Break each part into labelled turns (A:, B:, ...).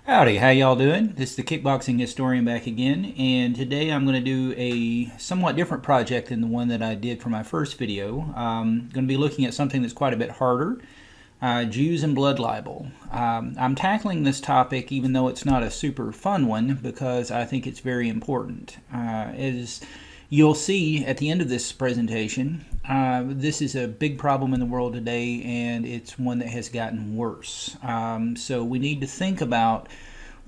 A: Howdy, how y'all doing? This is the Kickboxing Historian back again, and today I'm going to do a somewhat different project than the one that I did for my first video. I'm going to be looking at something that's quite a bit harder, Jews and blood libel. I'm tackling this topic even though it's not a super fun one because I think it's very important. As you'll see at the end of this presentation, this is a big problem in the world today, and it's one that has gotten worse. So we need to think about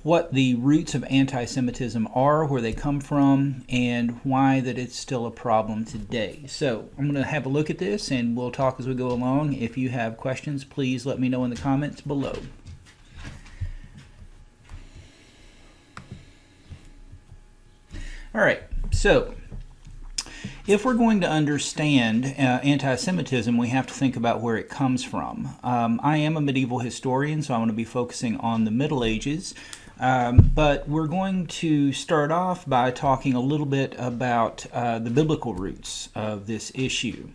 A: what the roots of anti-Semitism are, where they come from, and why that it's still a problem today. So I'm going to have a look at this, and we'll talk as we go along. If you have questions, please let me know in the comments below. All right, so if we're going to understand anti-Semitism, we have to think about where it comes from. I am a medieval historian, so I'm going to be focusing on the Middle Ages, but we're going to start off by talking a little bit about the biblical roots of this issue.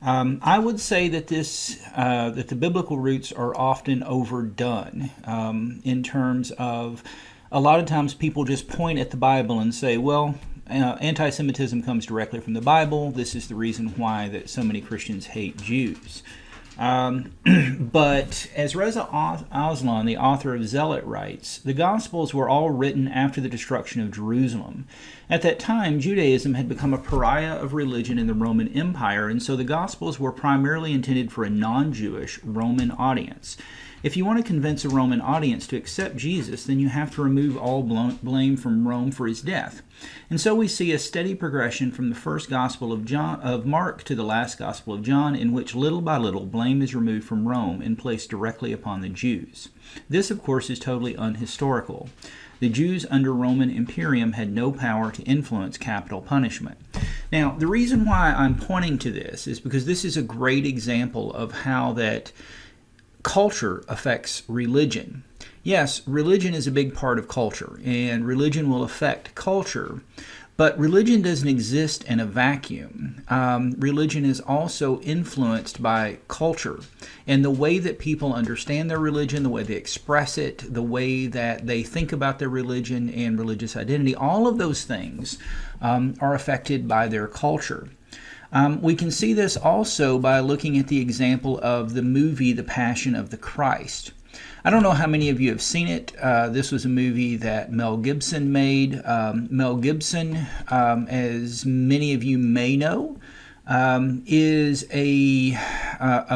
A: I would say that that the biblical roots are often overdone in terms of a lot of times people just point at the Bible and say, well, anti-Semitism comes directly from the Bible. This is the reason why that so many Christians hate Jews. But as Reza Aslan, the author of Zealot, writes, the Gospels were all written after the destruction of Jerusalem. At that time, Judaism had become a pariah of religion in the Roman Empire, and so the Gospels were primarily intended for a non-Jewish Roman audience. If you want to convince a Roman audience to accept Jesus, then you have to remove all blame from Rome for his death. And so we see a steady progression from the first Gospel of Mark to the last Gospel of John, in which little by little blame is removed from Rome and placed directly upon the Jews. This, of course, is totally unhistorical. The Jews under Roman Imperium had no power to influence capital punishment. Now, the reason why I'm pointing to this is because this is a great example of how that culture affects religion. Yes, religion is a big part of culture, and religion will affect culture, but religion doesn't exist in a vacuum. Religion is also influenced by culture, and the way that people understand their religion, the way they express it, the way that they think about their religion and religious identity, all of those things are affected by their culture. We can see this also by looking at the example of the movie The Passion of the Christ. I don't know how many of you have seen it. This was a movie that Mel Gibson made. Mel Gibson, as many of you may know, is a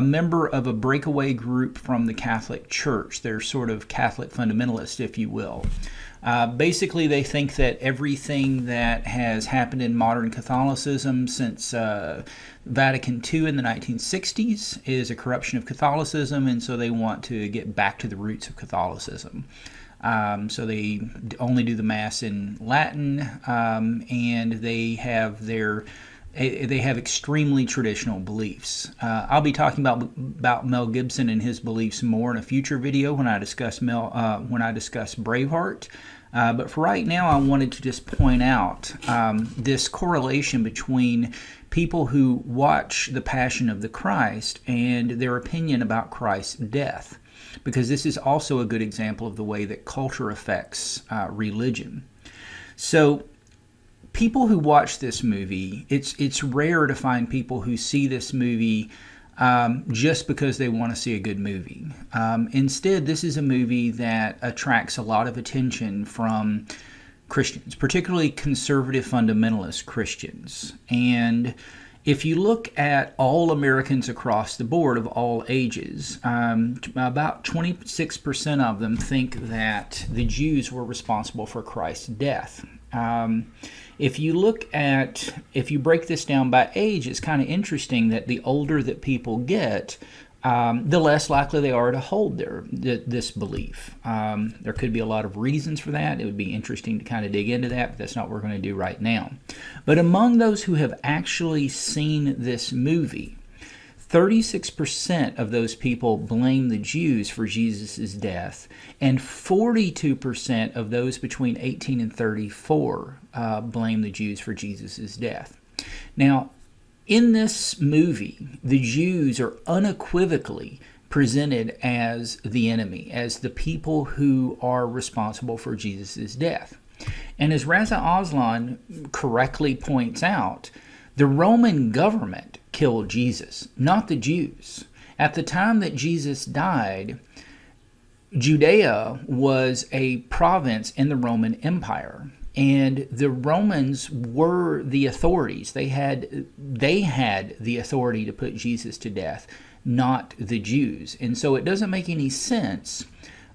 A: member of a breakaway group from the Catholic Church. They're sort of Catholic fundamentalists, if you will. Basically, they think that everything that has happened in modern Catholicism since Vatican II in the 1960s is a corruption of Catholicism, and so they want to get back to the roots of Catholicism. So they only do the Mass in Latin, and they have extremely traditional beliefs. I'll be talking about Mel Gibson and his beliefs more in a future video when I discuss Braveheart. But for right now, I wanted to just point out this correlation between people who watch The Passion of the Christ and their opinion about Christ's death, because this is also a good example of the way that culture affects religion. So people who watch this movie, it's rare to find people who see this movie just because they want to see a good movie. Instead, this is a movie that attracts a lot of attention from Christians, particularly conservative fundamentalist Christians. And if you look at all Americans across the board of all ages, about 26% of them think that the Jews were responsible for Christ's death. If you break this down by age, it's kind of interesting that the older that people get, the less likely they are to hold this belief. There could be a lot of reasons for that. It would be interesting to kind of dig into that, but that's not what we're going to do right now. But among those who have actually seen this movie, 36% of those people blame the Jews for Jesus' death, and 42% of those between 18 and 34 blame the Jews for Jesus' death. Now, in this movie, the Jews are unequivocally presented as the enemy, as the people who are responsible for Jesus' death. And as Raza Aslan correctly points out, the Roman government killed Jesus, not the Jews. At the time that Jesus died, Judea was a province in the Roman Empire, and the Romans were the authorities. They had the authority to put Jesus to death, not the Jews. And so it doesn't make any sense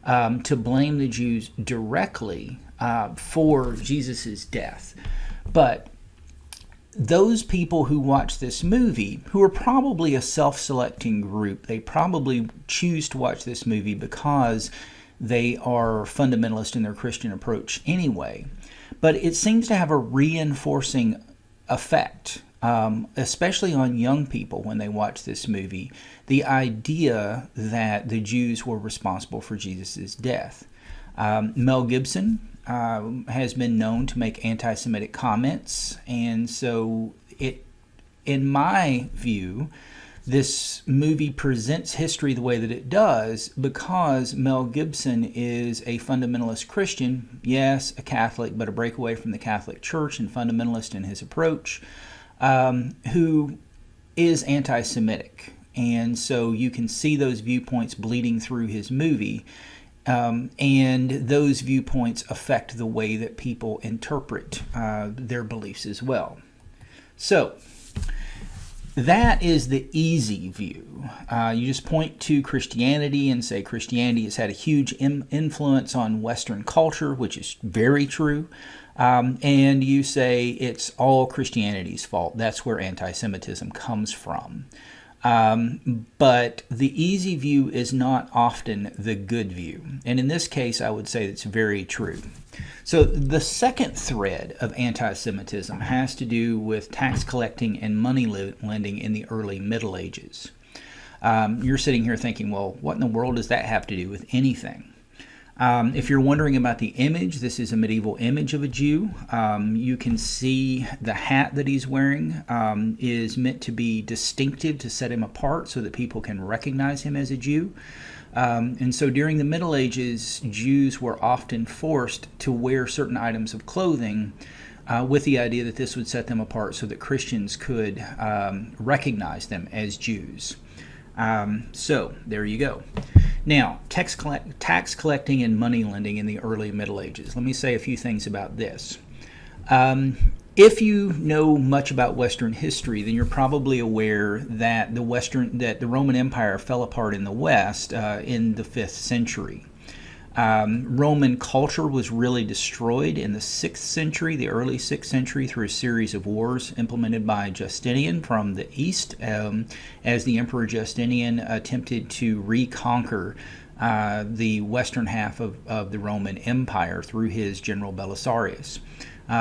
A: to blame the Jews directly for Jesus' death. But those people who watch this movie, who are probably a self-selecting group, they probably choose to watch this movie because they are fundamentalist in their Christian approach anyway. But it seems to have a reinforcing effect, especially on young people when they watch this movie, the idea that the Jews were responsible for Jesus' death. Mel Gibson has been known to make anti-Semitic comments, and so in my view, this movie presents history the way that it does because Mel Gibson is a fundamentalist Christian, yes, a Catholic, but a breakaway from the Catholic Church and fundamentalist in his approach, who is anti-Semitic. And so you can see those viewpoints bleeding through his movie. And those viewpoints affect the way that people interpret their beliefs as well. So that is the easy view. You just point to Christianity and say Christianity has had a huge influence on Western culture, which is very true. And you say it's all Christianity's fault. That's where anti-Semitism comes from. But the easy view is not often the good view. And in this case, I would say it's very true. So the second thread of anti-Semitism has to do with tax collecting and money lending in the early Middle Ages. You're sitting here thinking, well, what in the world does that have to do with anything? If you're wondering about the image, this is a medieval image of a Jew. You can see the hat that he's wearing is meant to be distinctive to set him apart so that people can recognize him as a Jew. And so during the Middle Ages, Jews were often forced to wear certain items of clothing with the idea that this would set them apart so that Christians could recognize them as Jews. So there you go. Now, tax collecting and money lending in the early Middle Ages. Let me say a few things about this. If you know much about Western history, then you're probably aware that the Roman Empire fell apart in the West in the 5th century. Roman culture was really destroyed in the 6th century, the early 6th century, through a series of wars implemented by Justinian from the east, as the Emperor Justinian attempted to reconquer the western half of the Roman Empire through his general Belisarius.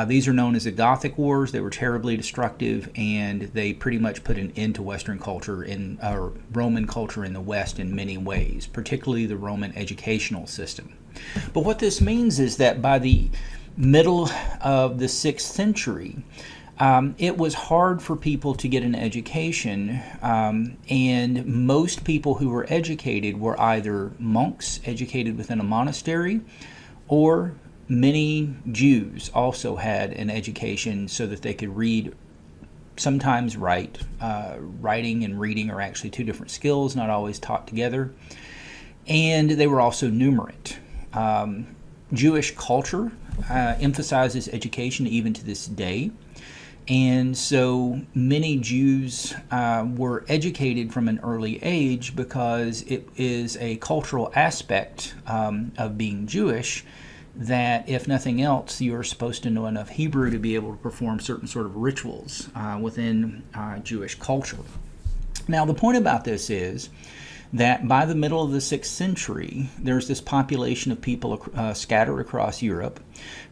A: These are known as the Gothic Wars. They were terribly destructive, and they pretty much put an end to Western culture or Roman culture in the West in many ways, particularly the Roman educational system. But what this means is that by the middle of the 6th century, it was hard for people to get an education, and most people who were educated were either monks educated within a monastery, or many Jews also had an education so that they could read, sometimes write. Writing and reading are actually two different skills, not always taught together. And they were also numerate. Jewish culture emphasizes education even to this day. And so many Jews were educated from an early age because it is a cultural aspect of being Jewish that, if nothing else, you're supposed to know enough Hebrew to be able to perform certain sort of rituals within Jewish culture. Now, the point about this is that by the middle of the 6th century, there's this population of people scattered across Europe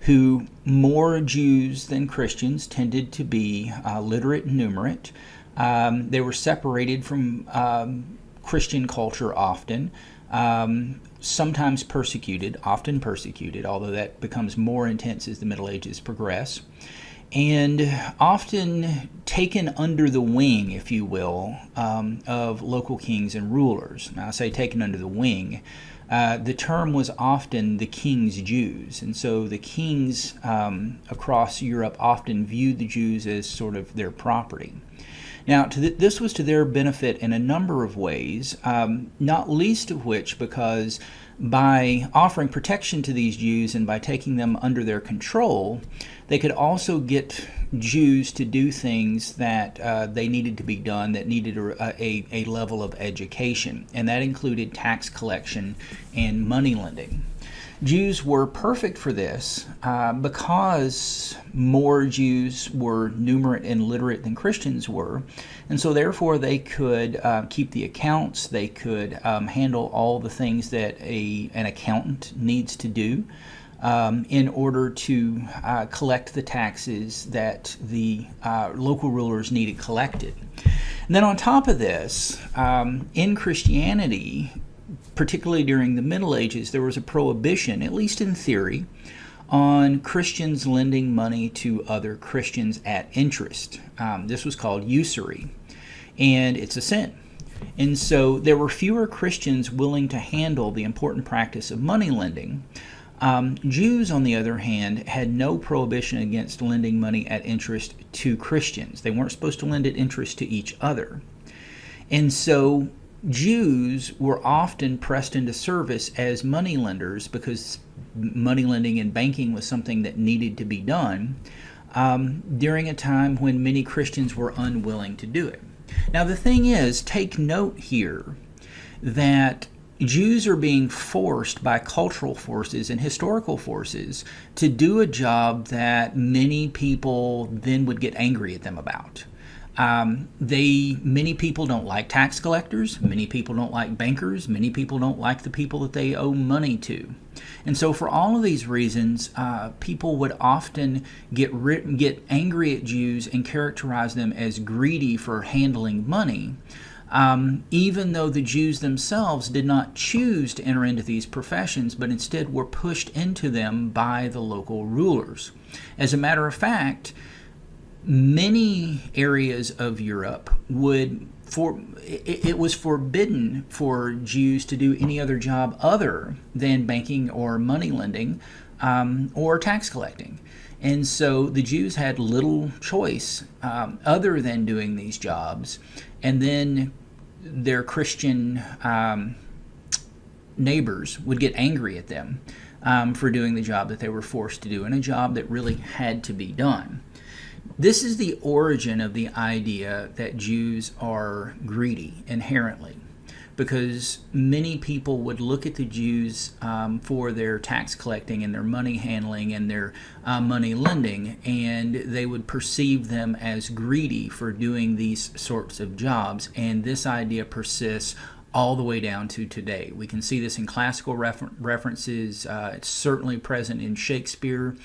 A: who, more Jews than Christians, tended to be literate and numerate. They were separated from Christian culture often. Sometimes persecuted, often persecuted, although that becomes more intense as the Middle Ages progress. and often taken under the wing, if you will, of local kings and rulers. Now, I say taken under the wing. The term was often the king's Jews, and so the kings across Europe often viewed the Jews as sort of their property. Now, this was to their benefit in a number of ways, not least of which because by offering protection to these Jews and by taking them under their control, they could also get Jews to do things that they needed to be done, that needed a level of education, and that included tax collection and money lending. Jews were perfect for this because more Jews were numerate and literate than Christians were, and so therefore they could keep the accounts, they could handle all the things that an accountant needs to do in order to collect the taxes that the local rulers needed collected. And then on top of this, in Christianity, particularly during the Middle Ages, there was a prohibition, at least in theory, on Christians lending money to other Christians at interest. This was called usury, and it's a sin. And so there were fewer Christians willing to handle the important practice of money lending. Jews, on the other hand, had no prohibition against lending money at interest to Christians. They weren't supposed to lend at interest to each other. And so Jews were often pressed into service as money lenders because money lending and banking was something that needed to be done during a time when many Christians were unwilling to do it. Now, the thing is, take note here that Jews are being forced by cultural forces and historical forces to do a job that many people then would get angry at them about. Many people don't like tax collectors, many people don't like bankers, many people don't like the people that they owe money to. And so for all of these reasons, people would often get angry at Jews and characterize them as greedy for handling money, even though the Jews themselves did not choose to enter into these professions, but instead were pushed into them by the local rulers. As a matter of fact, many areas of Europe it was forbidden for Jews to do any other job other than banking or money lending or tax collecting. And so the Jews had little choice other than doing these jobs. And then their Christian neighbors would get angry at them for doing the job that they were forced to do, and a job that really had to be done. This is the origin of the idea that Jews are greedy inherently, because many people would look at the Jews for their tax collecting and their money handling and their money lending, and they would perceive them as greedy for doing these sorts of jobs, and this idea persists all the way down to today. We can see this in classical references. It's certainly present in Shakespeare.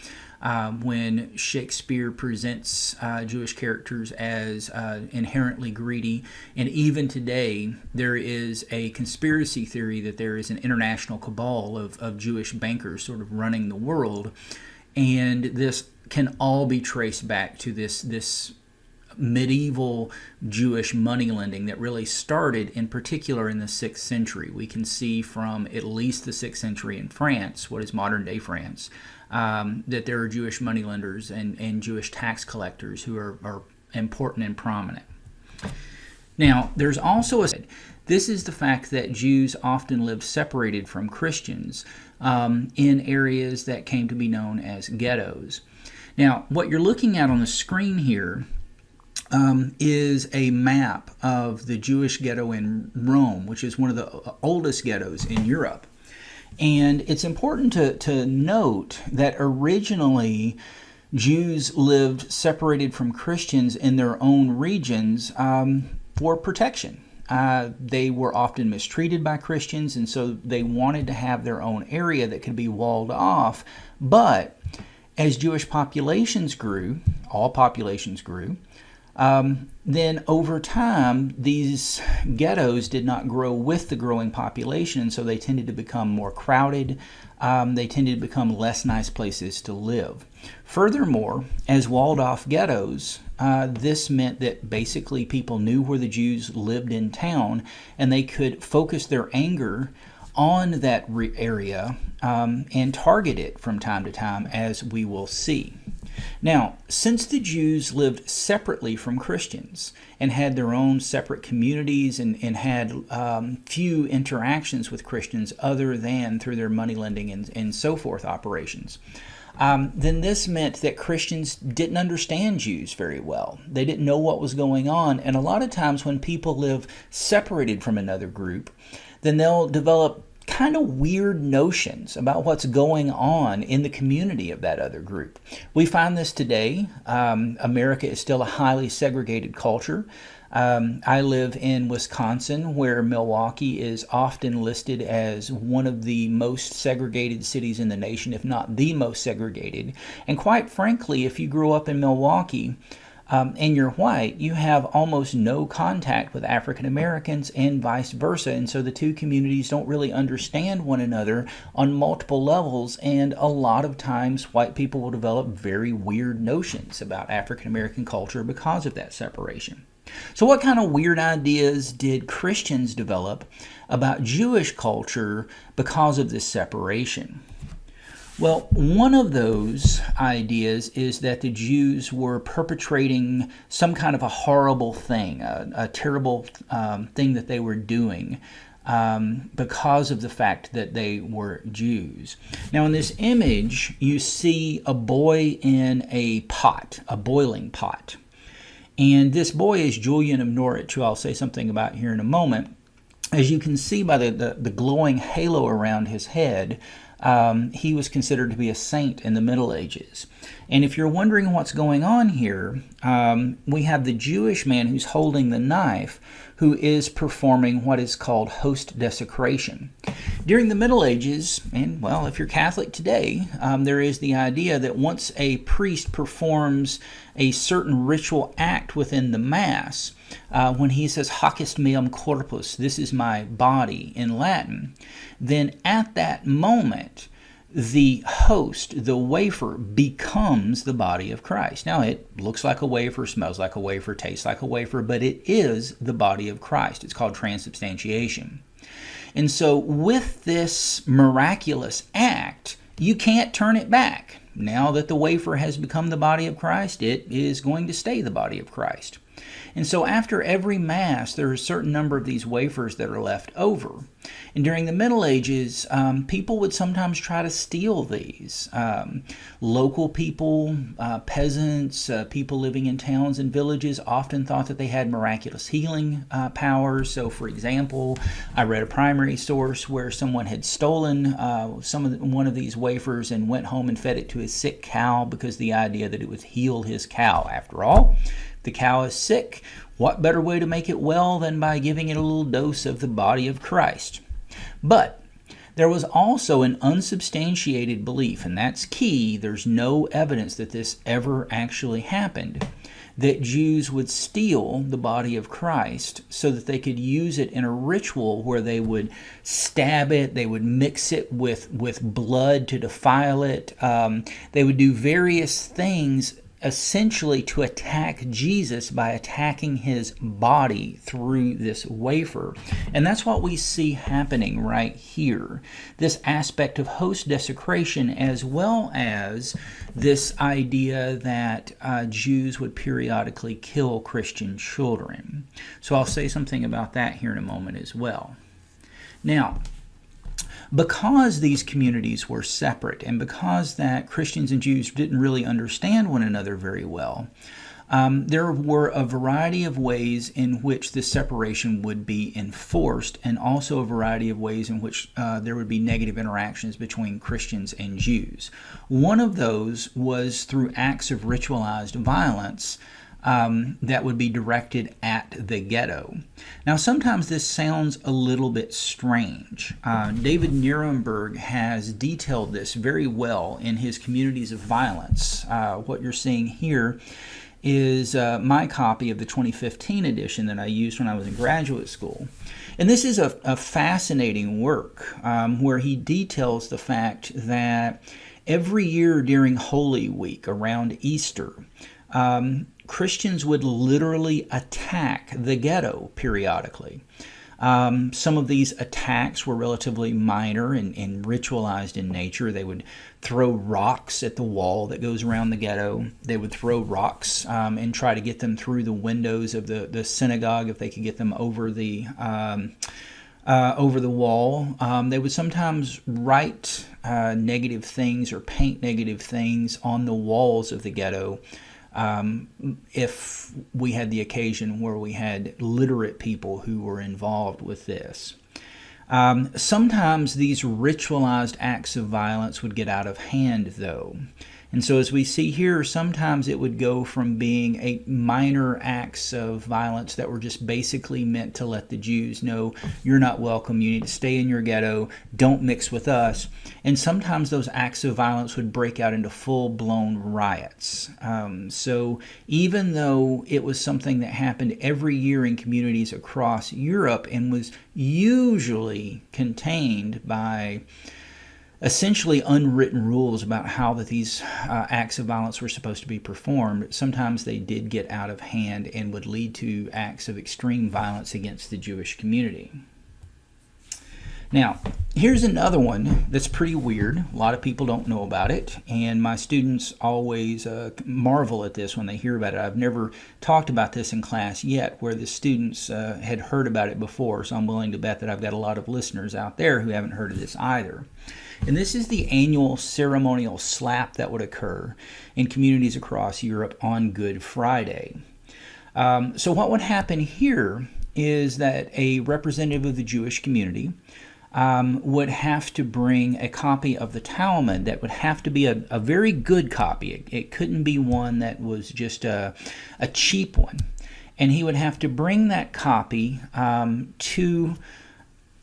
A: When Shakespeare presents Jewish characters as inherently greedy. And even today, there is a conspiracy theory that there is an international cabal of Jewish bankers sort of running the world. And this can all be traced back to this medieval Jewish money lending that really started in particular in the 6th century. We can see from at least the 6th century in France, what is modern day France, that there are Jewish moneylenders and Jewish tax collectors who are important and prominent. Now, there's also this is the fact that Jews often lived separated from Christians in areas that came to be known as ghettos. Now, what you're looking at on the screen here is a map of the Jewish ghetto in Rome, which is one of the oldest ghettos in Europe. And it's important to note that originally Jews lived separated from Christians in their own regions for protection. They were often mistreated by Christians, and so they wanted to have their own area that could be walled off. But as Jewish populations grew, all populations grew, then over time, these ghettos did not grow with the growing population, and so they tended to become more crowded. they tended to become less nice places to live. Furthermore, as walled-off ghettos, this meant that basically people knew where the Jews lived in town, and they could focus their anger on that area and target it from time to time, as we will see. Now, since the Jews lived separately from Christians and had their own separate communities and had few interactions with Christians other than through their money lending and so forth operations, then this meant that Christians didn't understand Jews very well. They didn't know what was going on, and a lot of times when people live separated from another group, then they'll develop kind of weird notions about what's going on in the community of that other group. We find this today. America is still a highly segregated culture. I live in Wisconsin, where Milwaukee is often listed as one of the most segregated cities in the nation, if not the most segregated. And quite frankly, if you grew up in Milwaukee, and you're white, you have almost no contact with African Americans and vice versa. And so the two communities don't really understand one another on multiple levels. And a lot of times white people will develop very weird notions about African American culture because of that separation. So what kind of weird ideas did Christians develop about Jewish culture because of this separation? Well, one of those ideas is that the Jews were perpetrating some kind of a horrible thing, a terrible thing that they were doing because of the fact that they were Jews. Now, in this image, you see a boy in a pot, a boiling pot. And this boy is Julian of Norwich, who I'll say something about here in a moment. As you can see by the glowing halo around his head, he was considered to be a saint in the Middle Ages. And if you're wondering what's going on here, we have the Jewish man who's holding the knife, who is performing what is called host desecration. During the Middle Ages, and well, if you're Catholic today, there is the idea that once a priest performs a certain ritual act within the Mass, when he says hoc est meum corpus, this is my body in Latin, then at that moment, the host, the wafer, becomes the body of Christ. Now, it looks like a wafer, smells like a wafer, tastes like a wafer, but it is the body of Christ. It's called transubstantiation. And so with this miraculous act, you can't turn it back. Now that the wafer has become the body of Christ, it is going to stay the body of Christ. And so after every Mass, there are a certain number of these wafers that are left over. And during the Middle Ages, people would sometimes try to steal these. Local people, peasants, people living in towns and villages often thought that they had miraculous healing powers. So, for example, I read a primary source where someone had stolen one of these wafers and went home and fed it to his sick cow because the idea that it would heal his cow. After all, the cow is sick. What better way to make it well than by giving it a little dose of the body of Christ? But there was also an unsubstantiated belief, and that's key. There's no evidence that this ever actually happened, that Jews would steal the body of Christ so that they could use it in a ritual where they would stab it, they would mix it with blood to defile it. They would do various things essentially to attack Jesus by attacking his body through this wafer. And that's what we see happening right here. This aspect of host desecration, as well as this idea that Jews would periodically kill Christian children. So I'll say something about that here in a moment as well. Now, because these communities were separate and because that Christians and Jews didn't really understand one another very well, there were a variety of ways in which this separation would be enforced, and also a variety of ways in which there would be negative interactions between Christians and Jews. One of those was through acts of ritualized violence that would be directed at the ghetto. Now, sometimes this sounds a little bit strange. David Nuremberg has detailed this very well in his Communities of Violence. What you're seeing here is my copy of the 2015 edition that I used when I was in graduate school. And this is a fascinating work where he details the fact that every year during Holy Week, around Easter, Christians would literally attack the ghetto periodically. Some of these attacks were relatively minor and ritualized in nature. They would throw rocks at the wall that goes around the ghetto. They would throw rocks and try to get them through the windows of the synagogue if they could get them over the wall. They would sometimes write negative things or paint negative things on the walls of the ghetto. If we had the occasion where we had literate people who were involved with this. Sometimes these ritualized acts of violence would get out of hand, though. And so as we see here, sometimes it would go from being a minor acts of violence that were just basically meant to let the Jews know, you're not welcome, you need to stay in your ghetto, don't mix with us. And sometimes those acts of violence would break out into full-blown riots. So even though it was something that happened every year in communities across Europe and was usually contained by essentially unwritten rules about how that these acts of violence were supposed to be performed, sometimes they did get out of hand and would lead to acts of extreme violence against the Jewish community. Now, here's another one that's pretty weird. A lot of people don't know about it, and my students always marvel at this when they hear about it. I've never talked about this in class yet, where the students had heard about it before, so I'm willing to bet that I've got a lot of listeners out there who haven't heard of this either. And this is the annual ceremonial slap that would occur in communities across Europe on Good Friday. So what would happen here is that a representative of the Jewish community would have to bring a copy of the Talmud that would have to be a very good copy. It couldn't be one that was just a cheap one. And he would have to bring that copy to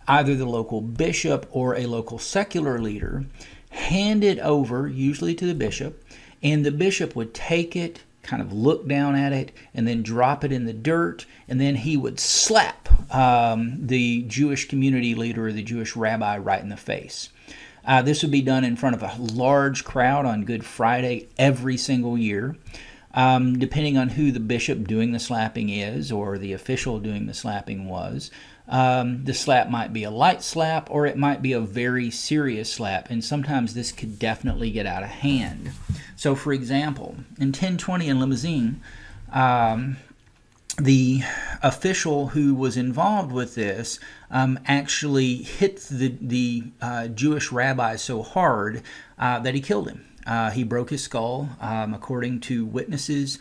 A: either the local bishop or a local secular leader, hand it over, usually to the bishop, and the bishop would take it, kind of look down at it, and then drop it in the dirt, and then he would slap the Jewish community leader or the Jewish rabbi right in the face. This would be done in front of a large crowd on Good Friday every single year. Depending on who the bishop doing the slapping is or the official doing the slapping was, the slap might be a light slap or it might be a very serious slap, and sometimes this could definitely get out of hand. So, for example, in 1020 in Limousin, the official who was involved with this actually hit the Jewish rabbi so hard that he killed him. He broke his skull. According to witnesses,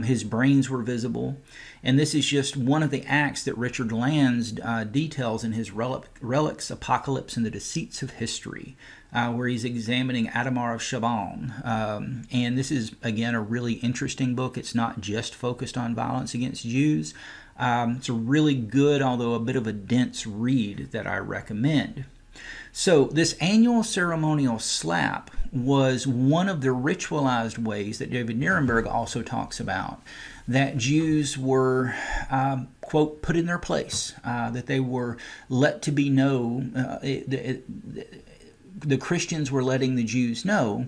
A: his brains were visible. And this is just one of the acts that Richard Lands details in his Relics, Apocalypse, and the Deceits of History, where he's examining Adamar of Chaban. And this is, again, a really interesting book. It's not just focused on violence against Jews. It's a really good, although a bit of a dense read that I recommend. So this annual ceremonial slap was one of the ritualized ways that David Nirenberg also talks about, that Jews were, quote, put in their place, that they were let to be known, the Christians were letting the Jews know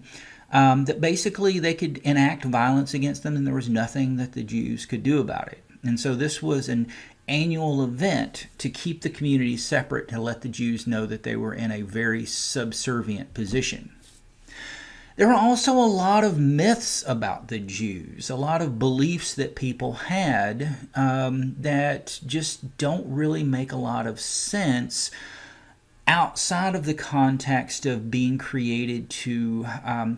A: that basically they could enact violence against them and there was nothing that the Jews could do about it. And so this was an annual event to keep the community separate, to let the Jews know that they were in a very subservient position. There are also a lot of myths about the Jews, a lot of beliefs that people had that just don't really make a lot of sense outside of the context of being created to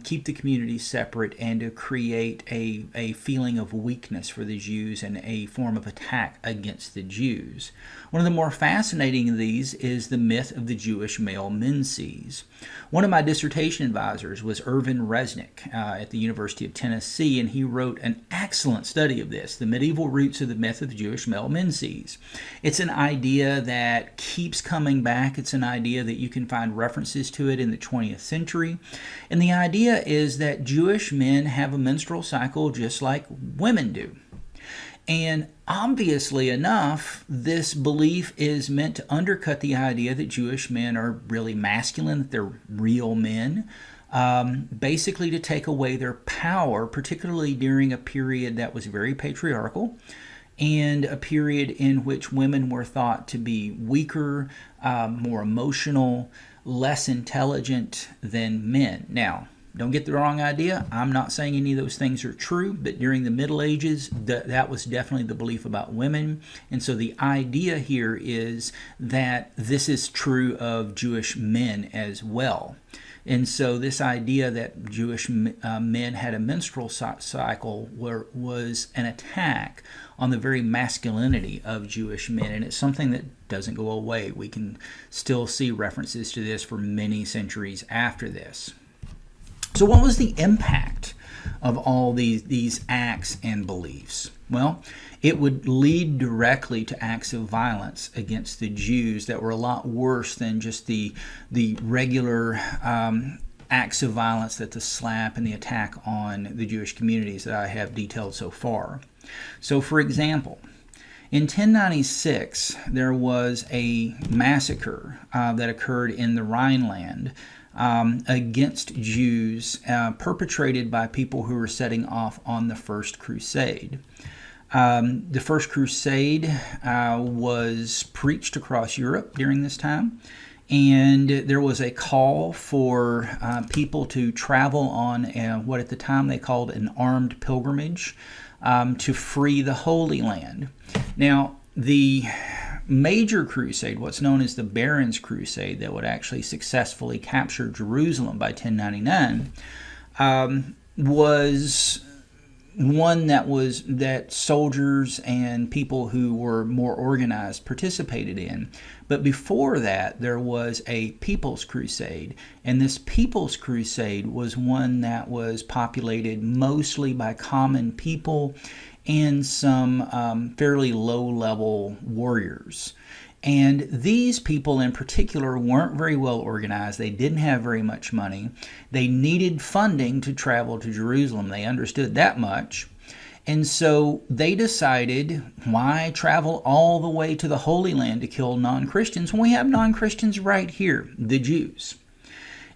A: keep the community separate and to create a feeling of weakness for the Jews and a form of attack against the Jews. One of the more fascinating of these is the myth of the Jewish male menses. One of my dissertation advisors was Irvin Resnick at the University of Tennessee, and he wrote an excellent study of this, The Medieval Roots of the Myth of the Jewish Male Menses. It's an idea that keeps coming back. It's an idea idea that you can find references to it in the 20th century. And the idea is that Jewish men have a menstrual cycle just like women do. And obviously enough, this belief is meant to undercut the idea that Jewish men are really masculine, that they're real men, basically to take away their power, particularly during a period that was very patriarchal and a period in which women were thought to be weaker, more emotional, less intelligent than men. Now, don't get the wrong idea. I'm not saying any of those things are true, but during the Middle Ages, that was definitely the belief about women. And so the idea here is that this is true of Jewish men as well. And so this idea that Jewish men had a menstrual cycle was an attack on the very masculinity of Jewish men. And it's something that doesn't go away. We can still see references to this for many centuries after this. So what was the impact of all these acts and beliefs? Well, it would lead directly to acts of violence against the Jews that were a lot worse than just the regular acts of violence that the slap and the attack on the Jewish communities that I have detailed so far. So, for example, in 1096, there was a massacre that occurred in the Rhineland against Jews perpetrated by people who were setting off on the First Crusade. The First Crusade was preached across Europe during this time, and there was a call for people to travel on what at the time they called an armed pilgrimage to free the Holy Land. Now, the major crusade, what's known as the Barons' Crusade, that would actually successfully capture Jerusalem by 1099, was one that soldiers and people who were more organized participated in. But before that, there was a People's Crusade, and this People's Crusade was one that was populated mostly by common people and some fairly low-level warriors. And these people in particular weren't very well organized. They didn't have very much money. They needed funding to travel to Jerusalem. They understood that much. And so they decided, why travel all the way to the Holy Land to kill non-Christians when we have non-Christians right here, the Jews?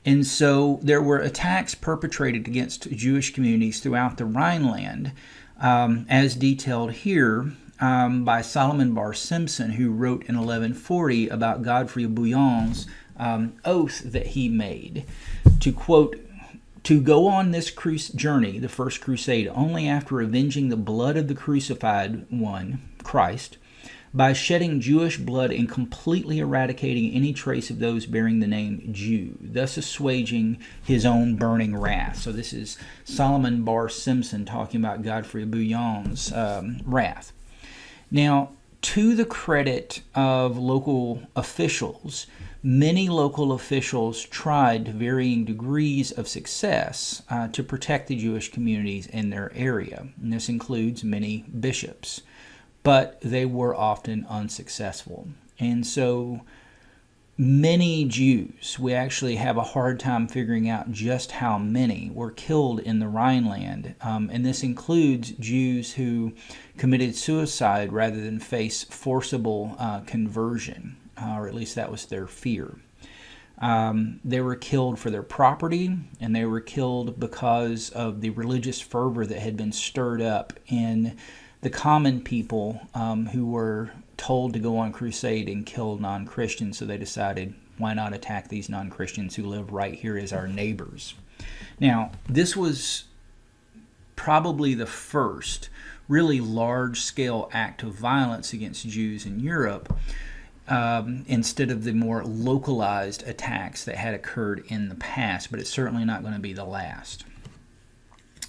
A: And so there were attacks perpetrated against Jewish communities throughout the Rhineland, as detailed here by Solomon Bar Simpson, who wrote in 1140 about Godfrey of Bouillon's oath that he made to, quote, "to go on this journey, the first crusade, only after avenging the blood of the crucified one, Christ, by shedding Jewish blood and completely eradicating any trace of those bearing the name Jew, thus assuaging his own burning wrath." So this is Solomon Bar Simpson talking about Godfrey of Bouillon's wrath. Now, to the credit of local officials, many local officials tried to varying degrees of success to protect the Jewish communities in their area. And this includes many bishops, but they were often unsuccessful. And so many Jews, we actually have a hard time figuring out just how many, were killed in the Rhineland. And this includes Jews who committed suicide rather than face forcible conversion, or at least that was their fear. They were killed for their property, and they were killed because of the religious fervor that had been stirred up in the common people who were told to go on crusade and kill non-Christians. So they decided, why not attack these non-Christians who live right here as our neighbors? Now, this was probably the first really large-scale act of violence against Jews in Europe, instead of the more localized attacks that had occurred in the past, but it's certainly not going to be the last.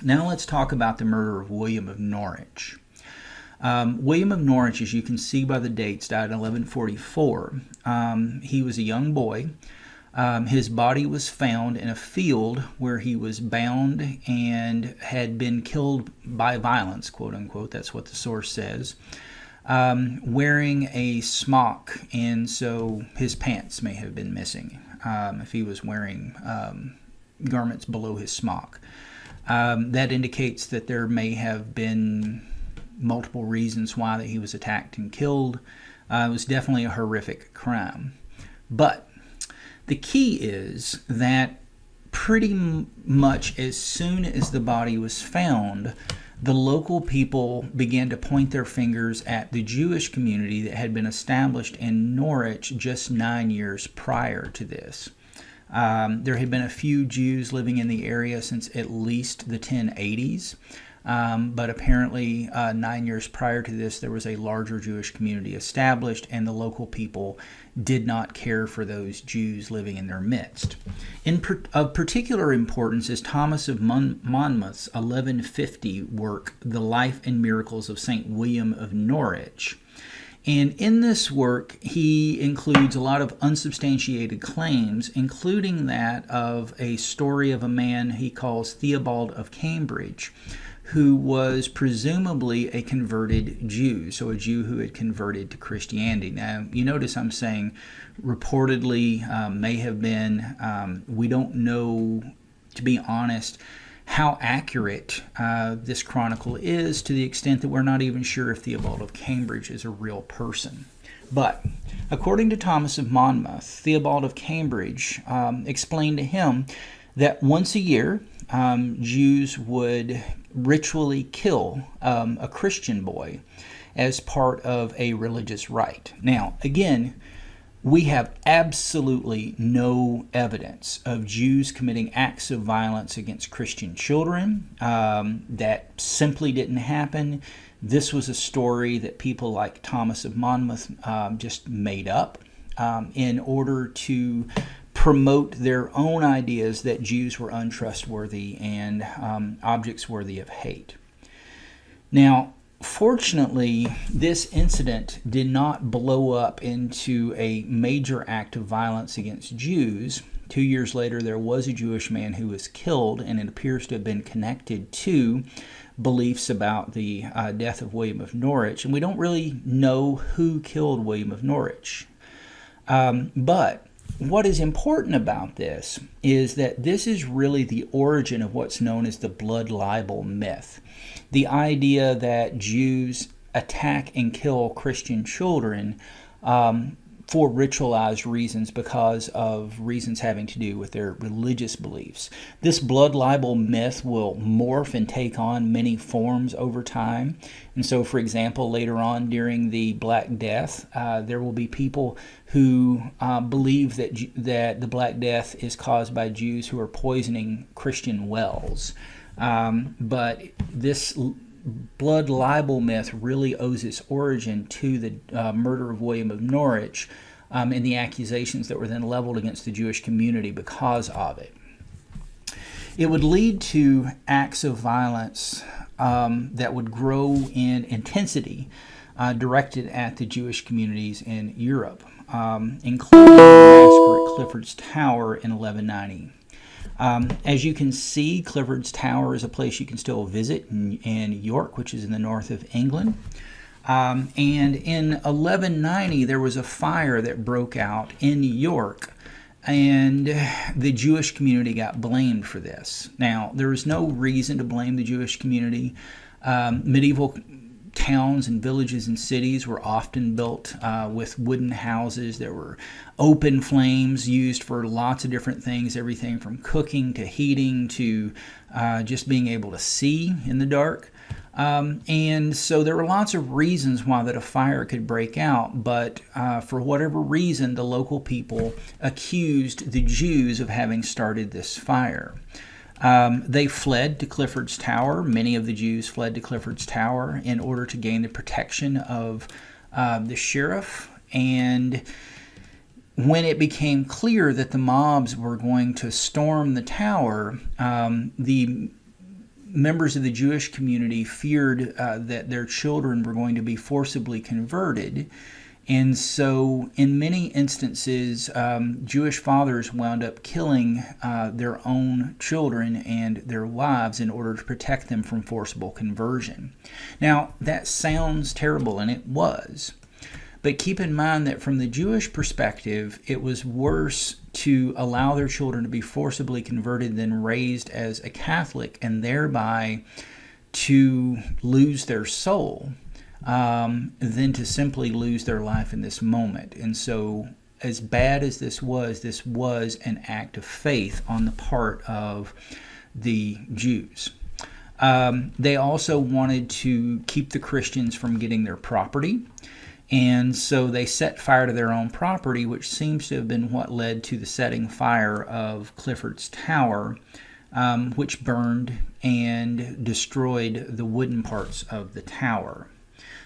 A: Now let's talk about the murder of William of Norwich. William of Norwich, as you can see by the dates, died in 1144. He was a young boy. His body was found in a field where he was bound and had been killed by violence, quote unquote. That's what the source says. wearing a smock, and so his pants may have been missing if he was wearing garments below his smock. That indicates that there may have been multiple reasons why that he was attacked and killed. It was definitely a horrific crime. But the key is that pretty much as soon as the body was found, the local people began to point their fingers at the Jewish community that had been established in Norwich just 9 years prior to this. There had been a few Jews living in the area since at least the 1080s, but apparently 9 years prior to this, there was a larger Jewish community established, and the local people did not care for those Jews living in their midst. Of particular importance is Thomas of Monmouth's 1150 work, The Life and Miracles of St. William of Norwich. And in this work, he includes a lot of unsubstantiated claims, including that of a story of a man he calls Theobald of Cambridge, who was presumably a converted Jew, so a Jew who had converted to Christianity. Now, you notice I'm saying reportedly, may have been. We don't know, to be honest, how accurate this chronicle is, to the extent that we're not even sure if Theobald of Cambridge is a real person. But according to Thomas of Monmouth, Theobald of Cambridge explained to him that once a year, Jews would ritually kill a Christian boy as part of a religious rite. Now, again, we have absolutely no evidence of Jews committing acts of violence against Christian children. That simply didn't happen. This was a story that people like Thomas of Monmouth just made up in order to promote their own ideas that Jews were untrustworthy and objects worthy of hate. Now, fortunately, this incident did not blow up into a major act of violence against Jews. 2 years later, there was a Jewish man who was killed, and it appears to have been connected to beliefs about the death of William of Norwich. And we don't really know who killed William of Norwich. But what is important about this is that this is really the origin of what's known as the blood libel myth. The idea that Jews attack and kill Christian children for ritualized reasons because of reasons having to do with their religious beliefs. This blood libel myth will morph and take on many forms over time. And so, for example, later on during the Black Death, there will be people who believe that the Black Death is caused by Jews who are poisoning Christian wells. But this blood libel myth really owes its origin to the murder of William of Norwich and the accusations that were then leveled against the Jewish community because of it. It would lead to acts of violence that would grow in intensity directed at the Jewish communities in Europe, including the massacre at Clifford's Tower in 1190. As you can see, Clifford's Tower is a place you can still visit in York, which is in the north of England. And in 1190, there was a fire that broke out in York, and the Jewish community got blamed for this. Now, there is no reason to blame the Jewish community. Medieval towns and villages and cities were often built with wooden houses. There were open flames used for lots of different things, everything from cooking to heating to just being able to see in the dark. And so there were lots of reasons why that a fire could break out, but for whatever reason, the local people accused the Jews of having started this fire. They fled to Clifford's Tower. Many of the Jews fled to Clifford's Tower in order to gain the protection of the sheriff. And when it became clear that the mobs were going to storm the tower, the members of the Jewish community feared that their children were going to be forcibly converted. And so in many instances, Jewish fathers wound up killing their own children and their wives in order to protect them from forcible conversion. Now, that sounds terrible, and it was. But keep in mind that from the Jewish perspective, it was worse to allow their children to be forcibly converted than raised as a Catholic and thereby to lose their soul than to simply lose their life in this moment. And so, as bad as this was an act of faith on the part of the Jews. They also wanted to keep the Christians from getting their property. And so they set fire to their own property, which seems to have been what led to the setting fire of Clifford's Tower, which burned and destroyed the wooden parts of the tower.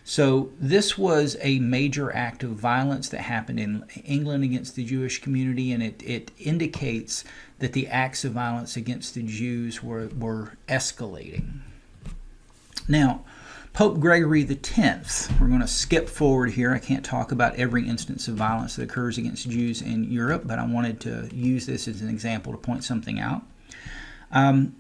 A: So this was a major act of violence that happened in England against the Jewish community, and it indicates that the acts of violence against the Jews were escalating. Now, Pope Gregory X, we're going to skip forward here. I can't talk about every instance of violence that occurs against Jews in Europe, but I wanted to use this as an example to point something out.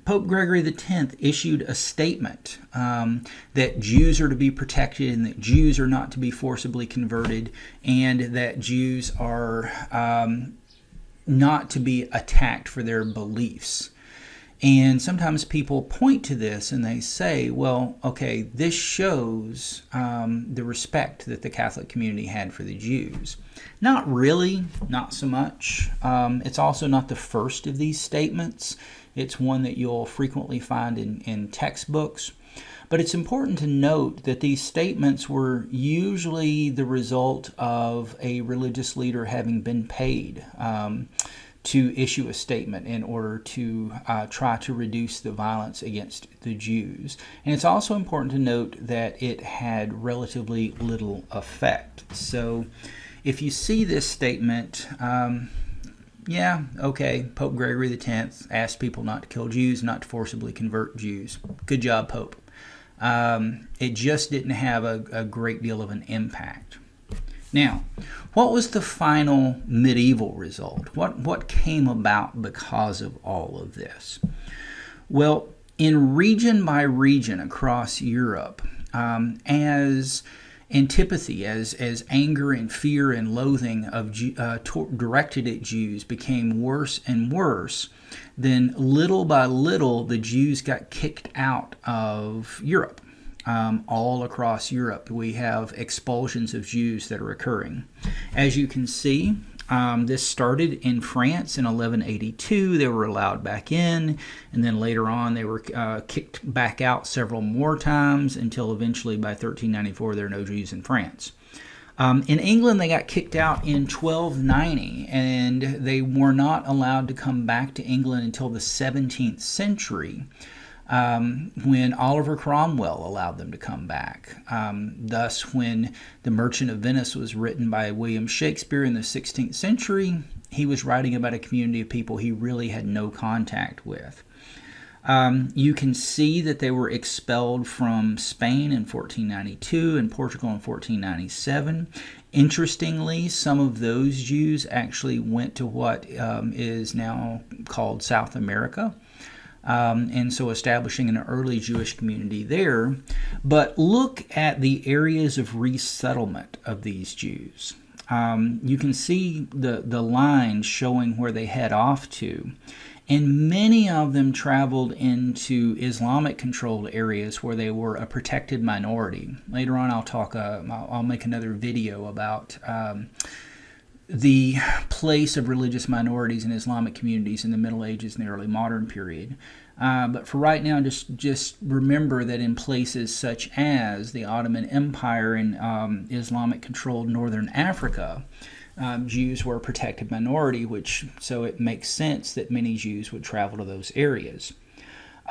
A: Pope Gregory X issued a statement that Jews are to be protected and that Jews are not to be forcibly converted and that Jews are not to be attacked for their beliefs. And sometimes people point to this and they say, well, okay, this shows the respect that the Catholic community had for the Jews. Not really, not so much. It's also not the first of these statements. It's one that you'll frequently find in textbooks. But it's important to note that these statements were usually the result of a religious leader having been paid to issue a statement in order to try to reduce the violence against the Jews. And it's also important to note that it had relatively little effect. So if you see this statement, yeah, okay, Pope Gregory X asked people not to kill Jews, not to forcibly convert Jews. Good job, Pope. It just didn't have a great deal of an impact. Now, what was the final medieval result? What came about because of all of this? Well, in region by region across Europe, as antipathy, as anger and fear and loathing directed at Jews became worse and worse, then little by little the Jews got kicked out of Europe. All across Europe, we have expulsions of Jews that are occurring. As you can see, this started in France in 1182. They were allowed back in, and then later on they were kicked back out several more times until eventually by 1394 there are no Jews in France. In England, they got kicked out in 1290, and they were not allowed to come back to England until the 17th century. When Oliver Cromwell allowed them to come back. Thus, when The Merchant of Venice was written by William Shakespeare in the 16th century, he was writing about a community of people he really had no contact with. You can see that they were expelled from Spain in 1492 and Portugal in 1497. Interestingly, some of those Jews actually went to what is now called South America. And so establishing an early Jewish community there. But look at the areas of resettlement of these Jews. You can see the lines showing where they head off to. And many of them traveled into Islamic-controlled areas where they were a protected minority. Later on, I'll make another video about the place of religious minorities in Islamic communities in the Middle Ages and the early modern period. But for right now, just remember that in places such as the Ottoman Empire and Islamic-controlled northern Africa, Jews were a protected minority, so it makes sense that many Jews would travel to those areas.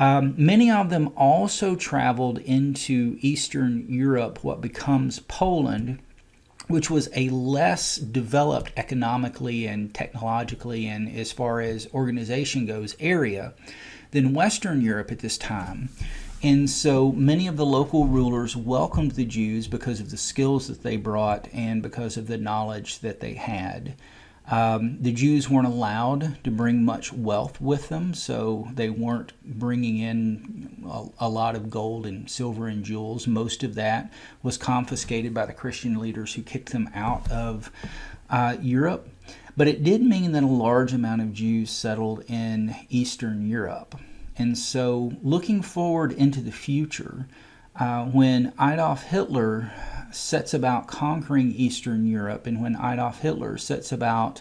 A: Many of them also traveled into Eastern Europe, what becomes Poland, which was a less developed economically and technologically and as far as organization goes area than Western Europe at this time. And so many of the local rulers welcomed the Jews because of the skills that they brought and because of the knowledge that they had. The Jews weren't allowed to bring much wealth with them, so they weren't bringing in a lot of gold and silver and jewels. Most of that was confiscated by the Christian leaders who kicked them out of Europe. But it did mean that a large amount of Jews settled in Eastern Europe. And so looking forward into the future, when Adolf Hitler sets about conquering Eastern Europe, and when Adolf Hitler sets about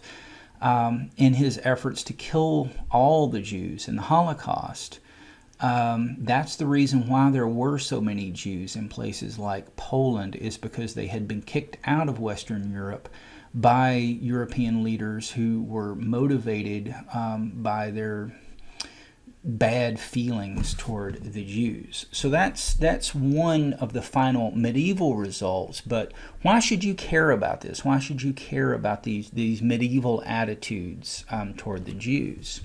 A: in his efforts to kill all the Jews in the Holocaust, that's the reason why there were so many Jews in places like Poland, is because they had been kicked out of Western Europe by European leaders who were motivated by their bad feelings toward the Jews. So that's one of the final medieval results. But why should you care about this? Why should you care about these medieval attitudes toward the Jews?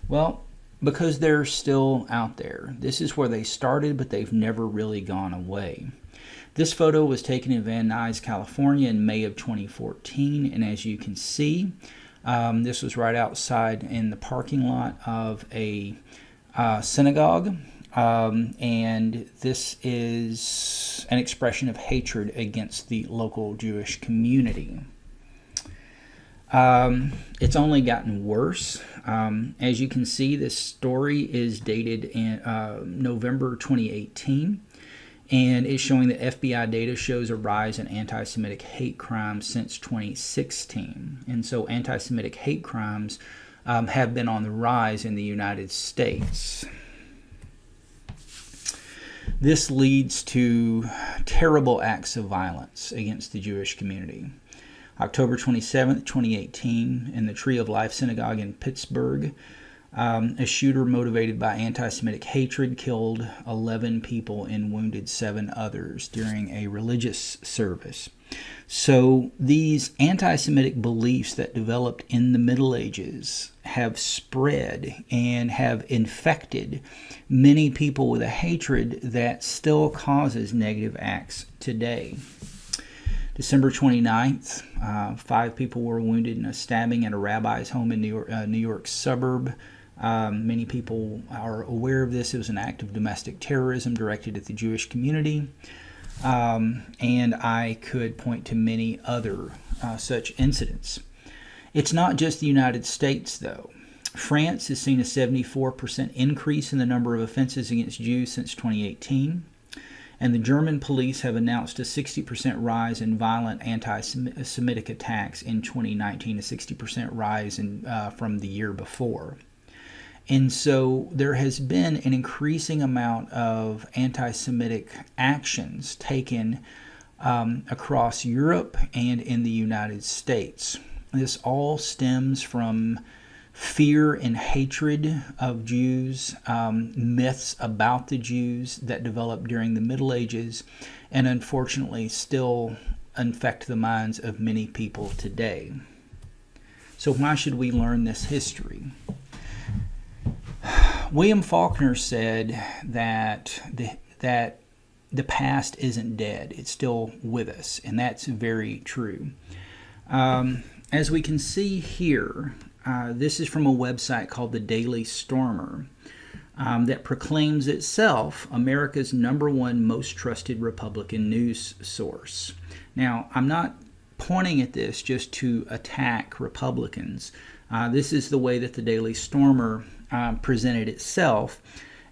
A: Well, because they're still out there. This is where they started, but they've never really gone away. This photo was taken in Van Nuys, California in May of 2014, and as you can see, this was right outside in the parking lot of a synagogue, and this is an expression of hatred against the local Jewish community. It's only gotten worse. As you can see, this story is dated in November 2018. And it's showing that FBI data shows a rise in anti-Semitic hate crimes since 2016. And so anti-Semitic hate crimes have been on the rise in the United States. This leads to terrible acts of violence against the Jewish community. October 27th, 2018, in the Tree of Life Synagogue in Pittsburgh, a shooter motivated by anti-Semitic hatred killed 11 people and wounded 7 others during a religious service. So these anti-Semitic beliefs that developed in the Middle Ages have spread and have infected many people with a hatred that still causes negative acts today. December 29th, 5 people were wounded in a stabbing at a rabbi's home in New York suburb. Many people are aware of this. It was an act of domestic terrorism directed at the Jewish community. And I could point to many other such incidents. It's not just the United States, though. France has seen a 74% increase in the number of offenses against Jews since 2018. And the German police have announced a 60% rise in violent anti-Semitic attacks in 2019, a 60% rise from the year before. And so there has been an increasing amount of anti-Semitic actions taken across Europe and in the United States. This all stems from fear and hatred of Jews, myths about the Jews that developed during the Middle Ages, and unfortunately still infect the minds of many people today. So why should we learn this history? William Faulkner said that the past isn't dead. It's still with us, and that's very true. As we can see here, this is from a website called the Daily Stormer that proclaims itself America's #1 most trusted Republican news source. Now, I'm not pointing at this just to attack Republicans. This is the way that the Daily Stormer presented itself.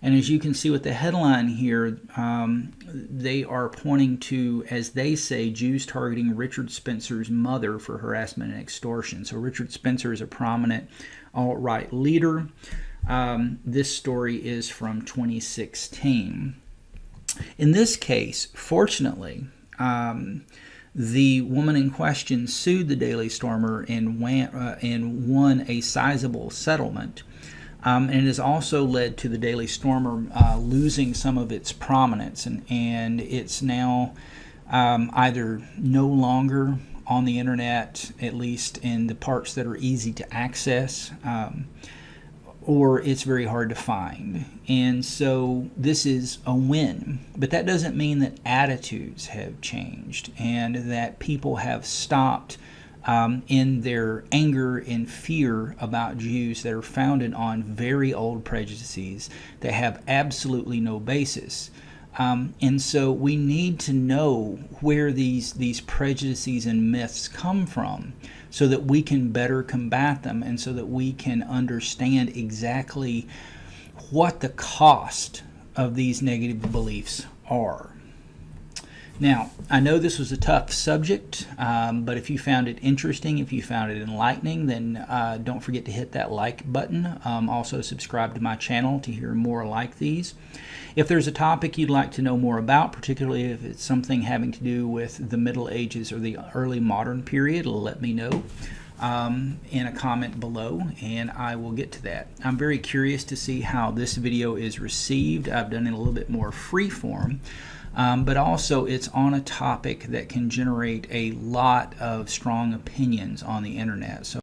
A: And as you can see with the headline here, they are pointing to, as they say, Jews targeting Richard Spencer's mother for harassment and extortion. So Richard Spencer is a prominent alt-right leader. This story is from 2016. In this case, fortunately, the woman in question sued the Daily Stormer and won a sizable settlement. And it has also led to the Daily Stormer losing some of its prominence, and it's now either no longer on the internet, at least in the parts that are easy to access, or it's very hard to find. And so this is a win. But that doesn't mean that attitudes have changed and that people have stopped in their anger and fear about Jews that are founded on very old prejudices that have absolutely no basis. And so we need to know where these prejudices and myths come from so that we can better combat them and so that we can understand exactly what the cost of these negative beliefs are. Now, I know this was a tough subject, but if you found it interesting, if you found it enlightening, then don't forget to hit that like button. Also, subscribe to my channel to hear more like these. If there's a topic you'd like to know more about, particularly if it's something having to do with the Middle Ages or the early modern period, let me know in a comment below, and I will get to that. I'm very curious to see how this video is received. I've done it a little bit more free form. But also it's on a topic that can generate a lot of strong opinions on the internet. So